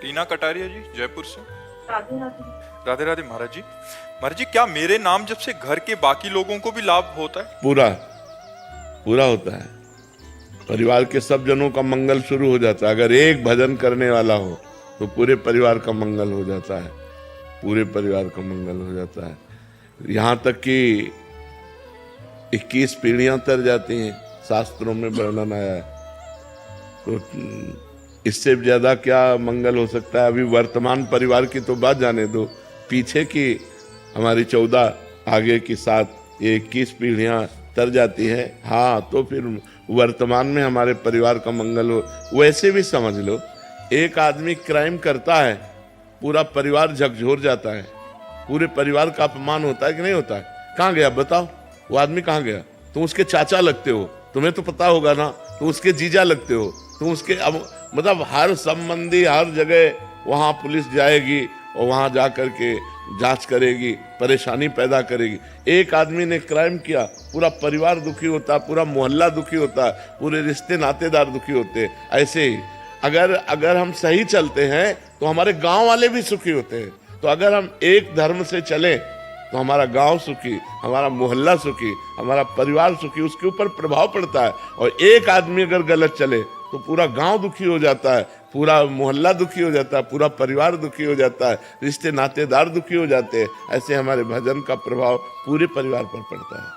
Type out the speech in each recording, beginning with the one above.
टीना कटारिया जी, जयपुर से। राधे राधे। राधे राधे महाराज जी। महाराज जी, क्या मेरे नाम जब से घर के बाकी लोगों को भी लाभ होता है? पूरा पूरा होता है। परिवार के सब जनों का मंगल शुरू हो जाता है। अगर एक भजन करने वाला हो तो पूरे परिवार का मंगल हो जाता है, पूरे परिवार का मंगल हो जाता है। यहाँ तक कि 21 पीढ़ियां तर जाती हैं, शास्त्रों में वर्णन आया है। तो इससे ज्यादा क्या मंगल हो सकता है? अभी वर्तमान परिवार की तो बात जाने दो, पीछे की हमारी 14 आगे की 7 ये 21 पीढ़ियां तर जाती है। हाँ, तो फिर वर्तमान में हमारे परिवार का मंगल हो। वैसे भी समझ लो, एक आदमी क्राइम करता है, पूरा परिवार झकझोर जाता है, पूरे परिवार का अपमान होता है कि नहीं होता है? कहाँ गया बताओ? वो आदमी कहाँ गया? तुम उसके चाचा लगते हो, तुम्हें तो पता होगा ना। तुम उसके जीजा लगते हो, तुम उसके मतलब हर संबंधी हर जगह वहां पुलिस जाएगी और वहां जा करके जांच करेगी, परेशानी पैदा करेगी। एक आदमी ने क्राइम किया, पूरा परिवार दुखी होता है, पूरा मोहल्ला दुखी होता है, पूरे रिश्ते नातेदार दुखी होते हैं। ऐसे ही अगर हम सही चलते हैं तो हमारे गांव वाले भी सुखी होते हैं। तो अगर हम एक धर्म से चलें तो हमारा गांव सुखी, हमारा मोहल्ला सुखी, हमारा परिवार सुखी, उसके ऊपर प्रभाव पड़ता है। और एक आदमी अगर गलत चले तो पूरा गांव दुखी हो जाता है, पूरा मोहल्ला दुखी हो जाता है, पूरा परिवार दुखी हो जाता है, रिश्ते नातेदार दुखी हो जाते हैं। ऐसे हमारे भजन का प्रभाव पूरे परिवार पर पड़ता है।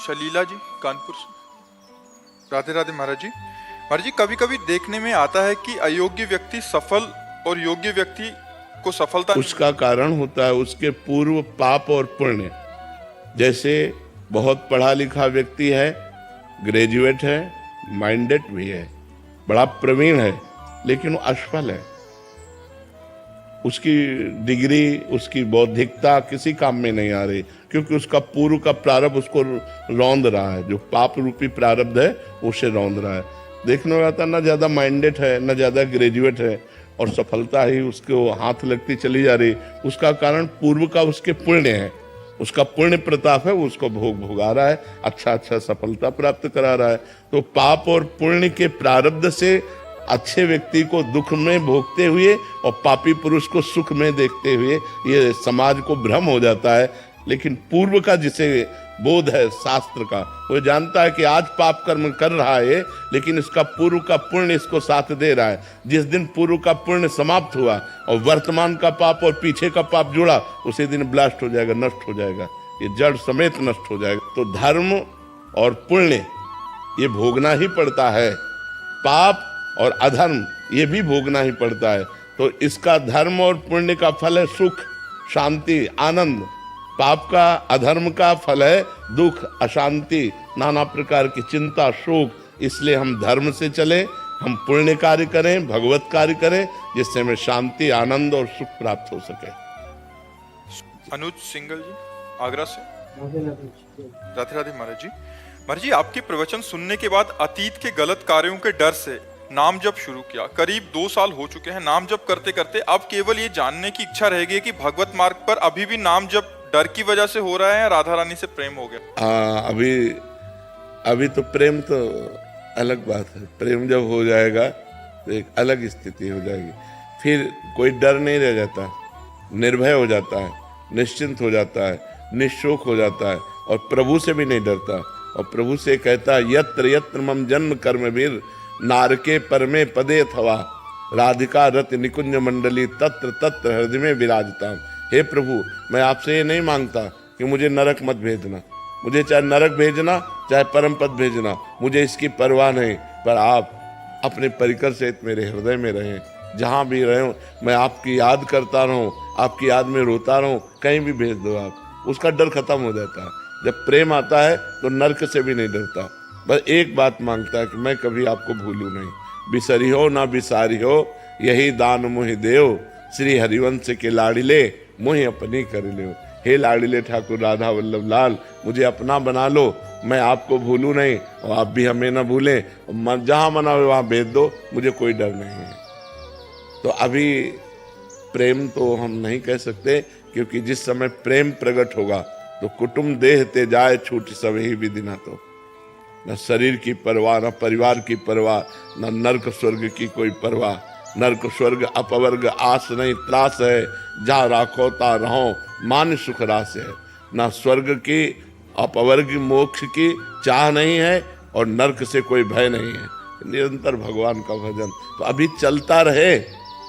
शलीला जी, कानपुर से। राधे राधे महाराज जी। महाराज जी, कभी कभी देखने में आता है कि अयोग्य व्यक्ति सफल और योग्य व्यक्ति को सफलता उसका कारण होता है उसके पूर्व पाप और पुण्य। जैसे बहुत पढ़ा लिखा व्यक्ति है, ग्रेजुएट है, माइंडेड भी है, बड़ा प्रवीण है, लेकिन वो असफल है। उसकी डिग्री, उसकी बौद्धिकता किसी काम में नहीं आ रही, क्योंकि उसका पूर्व का प्रारब्ध उसको रौंद रहा है। जो पाप रूपी प्रारब्ध है उसे रौंद रहा है। देखने में आता ना ज्यादा माइंडेड है, ना ज्यादा ग्रेजुएट है, और सफलता ही उसको हाथ लगती चली जा रही। उसका कारण पूर्व का उसके पुण्य है, उसका पुण्य प्रताप है, वो उसको भोगा रहा है, अच्छा सफलता प्राप्त करा रहा है। तो पाप और पुण्य के प्रारब्ध से अच्छे व्यक्ति को दुख में भोगते हुए और पापी पुरुष को सुख में देखते हुए ये समाज को भ्रम हो जाता है। लेकिन पूर्व का जिसे बोध है शास्त्र का, वो जानता है कि आज पाप कर्म कर रहा है, लेकिन इसका पूर्व का पुण्य इसको साथ दे रहा है। जिस दिन पूर्व का पुण्य समाप्त हुआ और वर्तमान का पाप और पीछे का पाप जुड़ा, उसी दिन ब्लास्ट हो जाएगा, नष्ट हो जाएगा, ये जड़ समेत नष्ट हो जाएगा। तो धर्म और पुण्य ये भोगना ही पड़ता है, पाप और अधर्म ये भी भोगना ही पड़ता है। तो इसका धर्म और पुण्य का फल है सुख, शांति, आनंद। पाप का, अधर्म का फल है दुख, अशांति, नाना प्रकार की चिंता, शोक। इसलिए हम धर्म से चले, हम पुण्य कार्य करें, भगवत कार्य करें, जिससे हमें शांति, आनंद और सुख प्राप्त हो सके। अनुज सिंगल जी, आगरा से। राधे राधे महाराज जी। महाराज जी, आपके प्रवचन सुनने के बाद अतीत के गलत कार्यों के डर से नाम जप शुरू किया। करीब 2 साल हो चुके हैं नाम जप करते करते। अब केवल ये जानने की इच्छा रह गई कि भगवत मार्ग पर अभी भी नाम जप डर की वजह से हो रहा है या राधा रानी से प्रेम हो गया? अभी तो प्रेम तो अलग बात है। प्रेम जब हो जाएगा तो एक अलग स्थिति हो जाएगी, फिर कोई डर नहीं रह जाता, निर्भय हो जाता है, निश्चिंत हो जाता है, निशोक हो जाता है, और प्रभु से भी नहीं डरता। और प्रभु से कहता है, यत्र यत्र मम जन्म कर्म वीर नारके परमे पदे अथवा राधिका रत निकुंज मंडली तत्र तत्र हृदय में विराजता। हे प्रभु, मैं आपसे ये नहीं मांगता कि मुझे नरक मत भेजना, मुझे चाहे नरक भेजना चाहे परम पद भेजना, मुझे इसकी परवाह नहीं, पर आप अपने परिकर सहित मेरे हृदय में रहें। जहाँ भी रहूं मैं आपकी याद करता रहूं, आपकी याद में रोता रहूं, कहीं भी भेज दो आप। उसका डर खत्म हो जाता है। जब प्रेम आता है तो नरक से भी नहीं डरता, बस एक बात मांगता है कि मैं कभी आपको भूलूं नहीं। बिसरी हो ना बिसारी हो, यही दान मुहि देव, श्री हरिवंश के लाडिले मुहि अपनी कर ले। हे लाडिले ठाकुर राधा वल्लभ लाल, मुझे अपना बना लो, मैं आपको भूलूं नहीं और आप भी हमें ना भूलें। जहाँ मना हो वहाँ भेज दो, मुझे कोई डर नहीं है। तो अभी प्रेम तो हम नहीं कह सकते, क्योंकि जिस समय प्रेम प्रकट होगा तो कुटुंब देह ते जाए छूट सभी विधि ना। तो न शरीर की परवाह, न परिवार की परवाह, न नरक स्वर्ग की कोई परवाह। नरक स्वर्ग अपवर्ग आस नहीं त्रास है, जा राखो ता रहो मान सुख रास है। ना स्वर्ग की अपवर्ग मोक्ष की चाह नहीं है और नरक से कोई भय नहीं है। निरंतर भगवान का भजन तो अभी चलता रहे।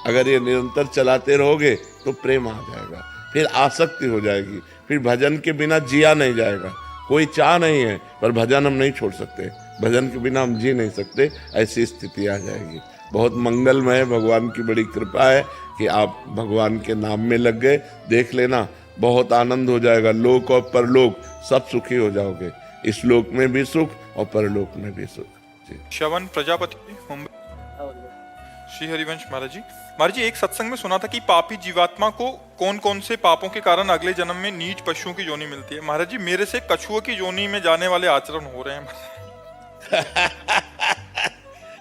अगर ये निरंतर चलाते रहोगे तो प्रेम आ जाएगा, फिर आसक्ति हो जाएगी, फिर भजन के बिना जिया नहीं जाएगा। कोई चाह नहीं है पर भजन हम नहीं छोड़ सकते, भजन के बिना हम जी नहीं सकते, ऐसी स्थिति आ जाएगी। बहुत मंगलमय है, भगवान की बड़ी कृपा है कि आप भगवान के नाम में लग गए। देख लेना बहुत आनंद हो जाएगा, लोक और परलोक सब सुखी हो जाओगे। इस लोक में भी सुख और परलोक में भी सुख। श्रवण प्रजापति मुंबई। श्री हरिवंश महाराज जी एक सत्संग में सुना था कि पापी जीवात्मा को कौन कौन से पापों के कारण अगले जन्म में नीच पशुओं की योनि मिलती है। महाराज जी मेरे से कछुओं की योनि में जाने वाले आचरण हो रहे हैं।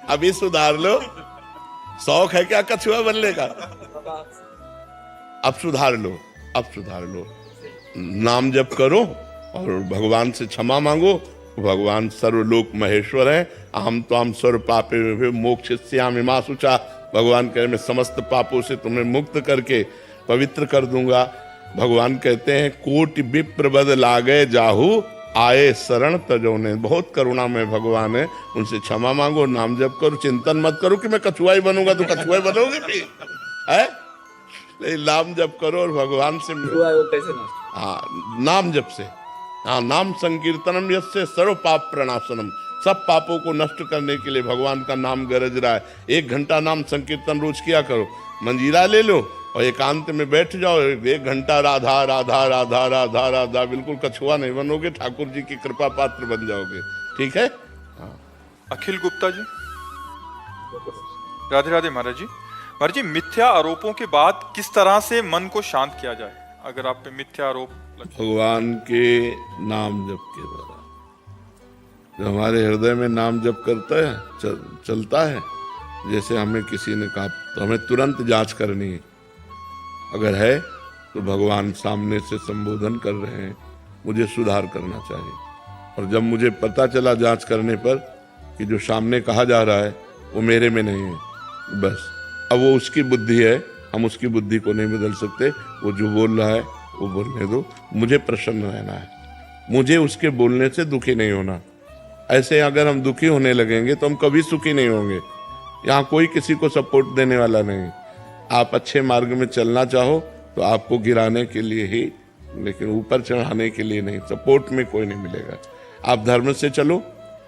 अभी सुधार लो, शौक है क्या कछुआ बनने का? अब सुधार लो, अब सुधार लो। नाम जप करो और भगवान से क्षमा मांगो। भगवान सर्वलोक महेश्वर है। अहम तो हम सर्व पापे मोक्षयिष्यामि मा शुचा। भगवान कहे मैं समस्त पापों से तुम्हें मुक्त करके पवित्र कर दूंगा। भगवान कहते हैं कोटि विप्र बद लागे जाहू आए शरण तजोने। बहुत करुणा में भगवान है, उनसे क्षमा मांगो, नाम जप करो, चिंतन मत करो कि मैं कछुआ ही बनूंगा तो कछुआ ही बनोगे भी है। नाम जप करो और भगवान से हाँ नाम जप से, हाँ नाम संकीर्तनम यस्य सर्व पाप प्रणाशनम। सब पापों को नष्ट करने के लिए भगवान का नाम गरज रहा है। 1 घंटा नाम संकीर्तन रोज किया करो, मंजीरा ले लो और एकांत में बैठ जाओ। 1 घंटा राधा राधा राधा राधा राधा, बिल्कुल कछुआ नहीं बनोगे, ठाकुर जी की कृपा पात्र बन जाओगे। ठीक है। हाँ। अखिल गुप्ता जी। राधे राधे महाराज जी। महाराज जी मिथ्या आरोपों के बाद किस तरह से मन को शांत किया जाए? अगर आप पे मिथ्या आरोप भगवान के नाम जप के द्वारा, जो हमारे हृदय में नाम जप करता है चलता है, जैसे हमें किसी ने कहा तो हमें तुरंत जांच करनी है। अगर है तो भगवान सामने से संबोधन कर रहे हैं, मुझे सुधार करना चाहिए। और जब मुझे पता चला जांच करने पर कि जो सामने कहा जा रहा है वो मेरे में नहीं है, बस अब वो उसकी बुद्धि है, हम उसकी बुद्धि को नहीं बदल सकते। वो जो बोल रहा है वो बोलने दो, मुझे प्रसन्न रहना है, मुझे उसके बोलने से दुखी नहीं होना। ऐसे अगर हम दुखी होने लगेंगे तो हम कभी सुखी नहीं होंगे। यहाँ कोई किसी को सपोर्ट देने वाला नहीं। आप अच्छे मार्ग में चलना चाहो तो आपको गिराने के लिए ही, लेकिन ऊपर चढ़ाने के लिए नहीं। सपोर्ट में कोई नहीं मिलेगा। आप धर्म से चलो,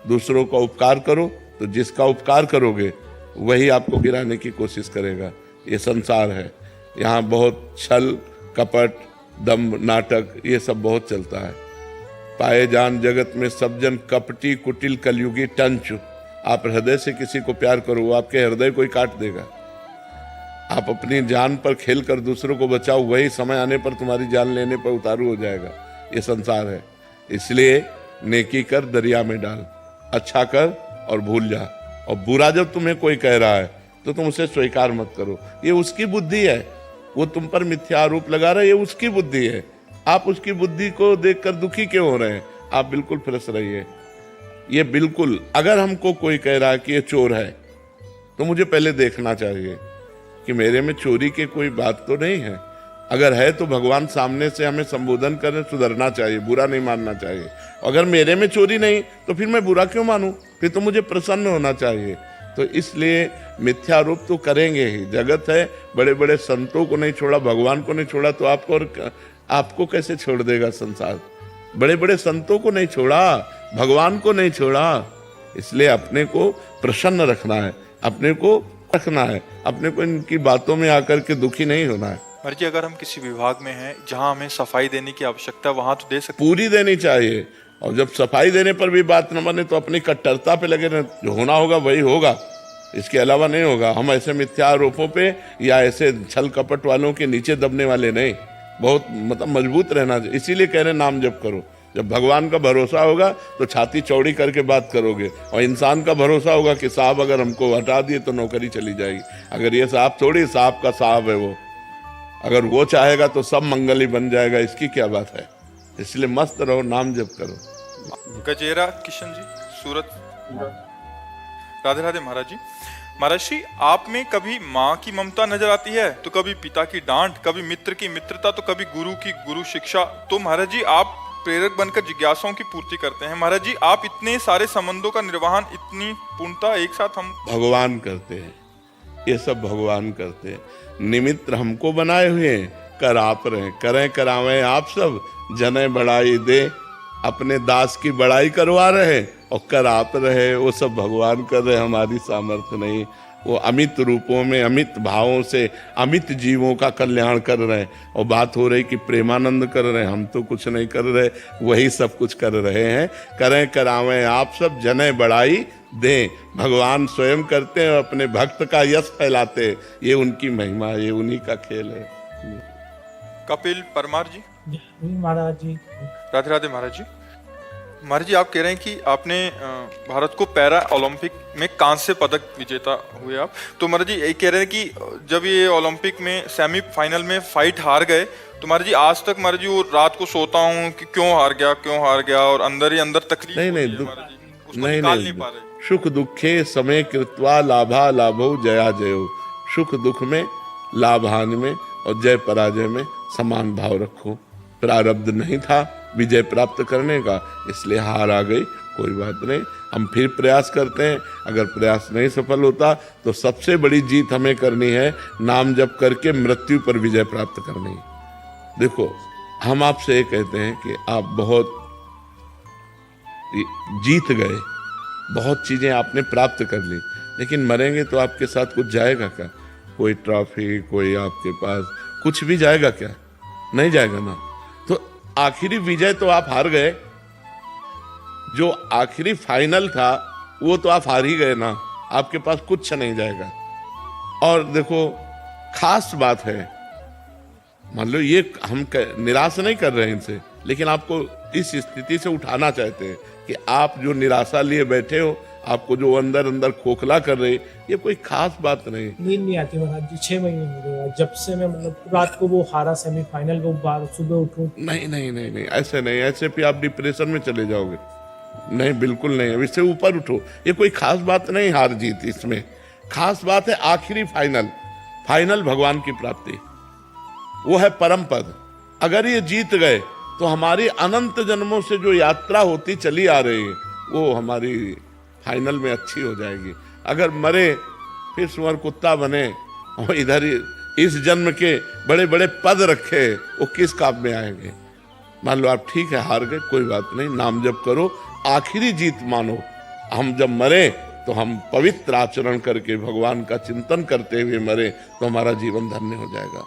दूसरों का उपकार करो, तो जिसका उपकार करोगे वही आपको गिराने की कोशिश करेगा। ये संसार है, यहाँ बहुत छल कपट दम्भ नाटक ये सब बहुत चलता है। पाए जान जगत में सब जन कपटी कुटिल कलयुगी टंच। आप हृदय से किसी को प्यार करो, वो आपके हृदय को ही काट देगा। आप अपनी जान पर खेल कर दूसरों को बचाओ, वही समय आने पर तुम्हारी जान लेने पर उतारू हो जाएगा। ये संसार है, इसलिए नेकी कर दरिया में डाल, अच्छा कर और भूल जा। और बुरा जब तुम्हें कोई कह रहा है तो तुम उसे स्वीकार मत करो। ये उसकी बुद्धि है, वो तुम पर मिथ्या आरोप लगा रहा है, ये उसकी बुद्धि है। आप उसकी बुद्धि को देखकर दुखी क्यों हो रहे हैं? आप बिल्कुल फ्रेश रहिए। ये बिल्कुल, अगर हमको कोई कह रहा है कि ये चोर है तो मुझे पहले देखना चाहिए कि मेरे में चोरी की कोई बात तो नहीं है। अगर है तो भगवान सामने से हमें संबोधन करने सुधरना चाहिए, बुरा नहीं मानना चाहिए। अगर मेरे में चोरी नहीं तो फिर मैं बुरा क्यों मानूं? फिर तो मुझे प्रसन्न होना चाहिए। तो इसलिए मिथ्यारोप तो करेंगे ही। जगत है, बड़े बड़े संतों को नहीं छोड़ा, भगवान को नहीं छोड़ा तो आपको कैसे छोड़ देगा संसार? बड़े बड़े संतों को नहीं छोड़ा, भगवान को नहीं छोड़ा। इसलिए अपने को प्रसन्न रखना है, अपने को रखना है, अपने को इनकी बातों में आकर के दुखी नहीं होना है। मर्जी अगर हम किसी विभाग में हैं जहां हमें सफाई देने की आवश्यकता, वहां तो दे सकते, पूरी देनी चाहिए। और जब सफाई देने पर भी बात न बने तो अपनी कट्टरता पे लगे रहना। जो होना होगा वही होगा, इसके अलावा नहीं होगा। हम ऐसे मिथ्या आरोपों पे या ऐसे छल कपट वालों के नीचे दबने वाले नहीं, बहुत मतलब मजबूत रहना चाहिए। इसीलिए कह रहे नाम जप करो। जब भगवान का भरोसा होगा तो छाती चौड़ी करके बात करोगे, और इंसान का भरोसा होगा कि साहब अगर हमको हटा दिए तो नौकरी चली जाएगी। अगर ये साहब थोड़ी, साहब का साहब है वो, अगर वो चाहेगा तो सब मंगल ही बन जाएगा। इसकी क्या बात है? इसलिए मस्त रहो, नाम जप करो। गजेरा किशन जी सूरत। राधे राधे महाराज जी। महाराज जी, आप में कभी माँ की ममता नजर आती है, तो कभी पिता की डांट, कभी मित्र की मित्रता, तो कभी गुरु की गुरु शिक्षा। तो महाराज जी, आप प्रेरक बनकर जिज्ञासाओं की पूर्ति करते हैं। महाराज जी, आप इतने सारे संबंधों का निर्वहन इतनी पूर्णता एक साथ हम भगवान करते हैं, ये सब भगवान करते हैं। निमित्त हमको बनाए हुए हैं, कर आप रहे, करें करावें आप सब, जने बढ़ाई दे, अपने दास की बड़ाई करवा रहे और कर आप रहे, वो सब भगवान कर रहे, हमारी सामर्थ्य नहीं। वो अमित रूपों में अमित भावों से अमित जीवों का कल्याण कर रहे हैं। और बात हो रही कि प्रेमानंद कर रहे हैं, हम तो कुछ नहीं कर रहे, वही सब कुछ कर रहे हैं। करें करावें आप सब, जने बढ़ाई दें, भगवान स्वयं करते हैं, अपने भक्त का यश फैलाते हैं। ये उनकी महिमा, ये उन्हीं का खेल है। कपिल परमार जी। महाराज जी। राधे राधे महाराज जी। महाराज जी, आप कह रहे हैं कि आपने भारत को पैरा ओलंपिक में कांस्य पदक विजेता हुए आप। तो महाराज जी, यही कह रहे हैं कि जब ये ओलंपिक में सेमीफाइनल में फाइट हार गए, तो महाराज जी आज तक महाराज जी वो रात को सोता हूँ कि क्यों हार गया, और अंदर ही अंदर तकलीफ नहीं होती नहीं है महाराज जी, उसको नहीं निकाल नहीं नहीं पा रहे। सुख दुखे समय कृत्वा लाभा लाभो जया जयो। सुख दुख में, लाभ हानि में और जय पराजय में समान भाव रखो। प्रारब्ध नहीं था विजय प्राप्त करने का, इसलिए हार आ गई, कोई बात नहीं, हम फिर प्रयास करते हैं। अगर प्रयास नहीं सफल होता तो सबसे बड़ी जीत हमें करनी है, नाम जप करके मृत्यु पर विजय प्राप्त करनी है। देखो, हम आपसे ये कहते हैं कि आप बहुत जीत गए, बहुत चीजें आपने प्राप्त कर ली, लेकिन मरेंगे तो आपके साथ कुछ जाएगा क्या? कोई ट्रॉफी, कोई आपके पास कुछ भी जाएगा क्या? नहीं जाएगा ना। तो आखिरी विजय तो आप हार गए, जो आखिरी फाइनल था वो तो आप हार ही गए ना, आपके पास कुछ नहीं जाएगा। और देखो, खास बात है, मान लो ये हम निराश नहीं कर रहे हैं इनसे, लेकिन आपको इस स्थिति से उठाना चाहते हैं कि आप जो निराशा लिए बैठे हो, आपको जो अंदर अंदर खोखला कर रहे, ये कोई खास बात नहीं। नींद नहीं आती महाराज जी, 6 महीने हो गए जब से मैं रात को वो हारा सेमीफाइनल को, बार सुबह उठूं। नहीं नहीं नहीं नहीं, ऐसे नहीं, ऐसे फिर आप डिप्रेशन में चले जाओगे। नहीं, बिल्कुल नहीं, अब इससे ऊपर उठो। ये कोई खास बात नहीं हार जीत, इसमें खास बात है आखिरी फाइनल भगवान की प्राप्ति, वो है परम पद। अगर ये जीत गए तो हमारी अनंत जन्मों से जो यात्रा होती चली आ रही है, वो हमारी फाइनल में अच्छी हो जाएगी। अगर मरे फिर सुअर कुत्ता बने और इधर इस जन्म के बड़े बड़े पद रखे, वो किस काम में आएंगे? मान लो आप ठीक है हार गए, कोई बात नहीं, नाम जप करो, आखिरी जीत मानो। हम जब मरे तो हम पवित्र आचरण करके भगवान का चिंतन करते हुए मरे तो हमारा जीवन धन्य हो जाएगा।